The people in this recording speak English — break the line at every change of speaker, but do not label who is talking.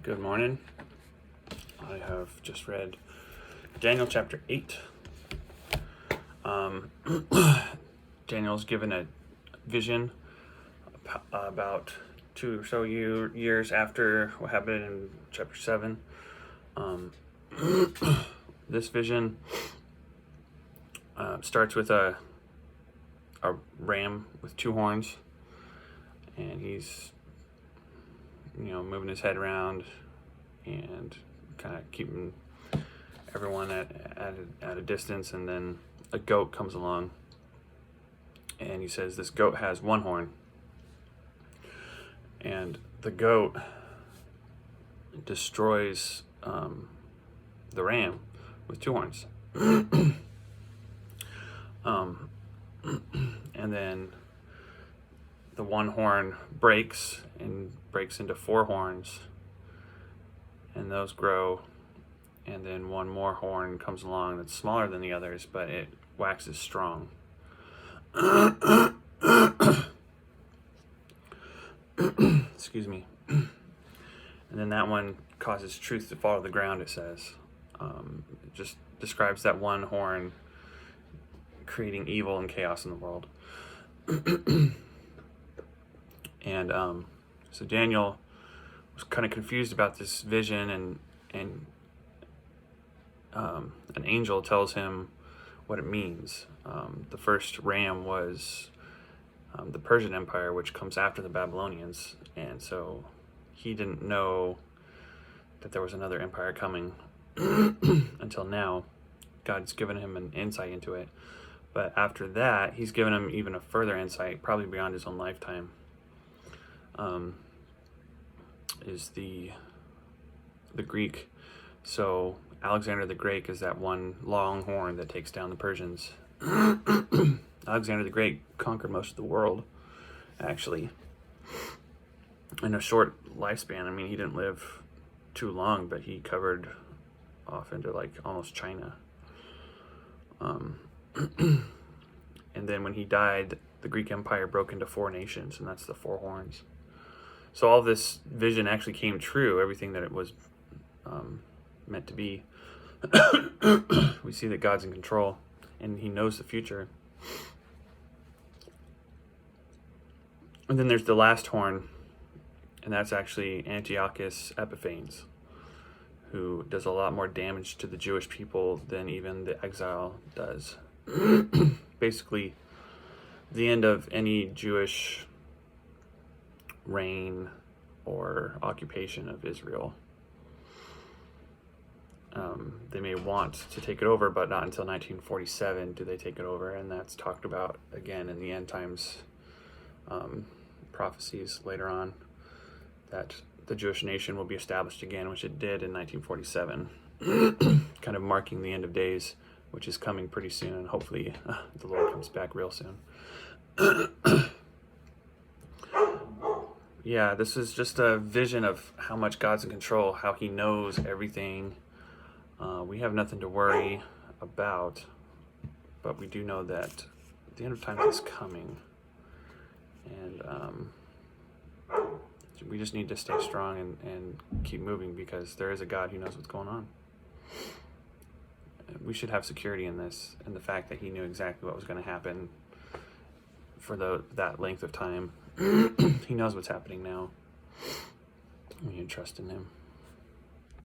Good morning. I have just read Daniel chapter 8. Daniel's given a vision about 2 or so years after what happened in chapter 7. This vision starts with a ram with 2 horns, and he's moving his head around and kind of keeping everyone at a distance. And then a goat comes along, and he says this goat has 1 horn, and the goat destroys the ram with 2 horns. And then the 1 horn breaks into 4 horns, and those grow, and then 1 more horn comes along that's smaller than the others, but it waxes strong. Excuse me. And then that one causes truth to fall to the ground, it says. It just describes that 1 horn creating evil and chaos in the world. And so Daniel was kind of confused about this vision, and an angel tells him what it means. The first ram was the Persian Empire, which comes after the Babylonians, and so he didn't know that there was another empire coming until now. God's given him an insight into it, but after that, he's given him even a further insight, probably beyond his own lifetime. Is the Greek. So Alexander the Great is that 1 long horn that takes down the Persians. Alexander the Great conquered most of the world, actually, in a short lifespan. I mean, he didn't live too long, but he covered off into like almost China. And then when he died, the Greek Empire broke into 4 nations, and that's the 4 horns. So all this vision actually came true, everything that it was meant to be. We see that God's in control, and he knows the future. And then there's the last horn, and that's actually Antiochus Epiphanes, who does a lot more damage to the Jewish people than even the exile does. Basically, the end of any Jewish reign or occupation of Israel. They may want to take it over, but not until 1947 do they take it over, and that's talked about again in the end times prophecies later on, that the Jewish nation will be established again, which it did in 1947, kind of marking the end of days, which is coming pretty soon, and hopefully the Lord comes back real soon. Yeah, this is just a vision of how much God's in control, how he knows everything. We have nothing to worry about, but we do know that the end of time is coming, and we just need to stay strong and keep moving, because there is a God who knows what's going on. We should have security in this, and the fact that he knew exactly what was going to happen for that length of time. He knows what's happening now. We need to trust in him.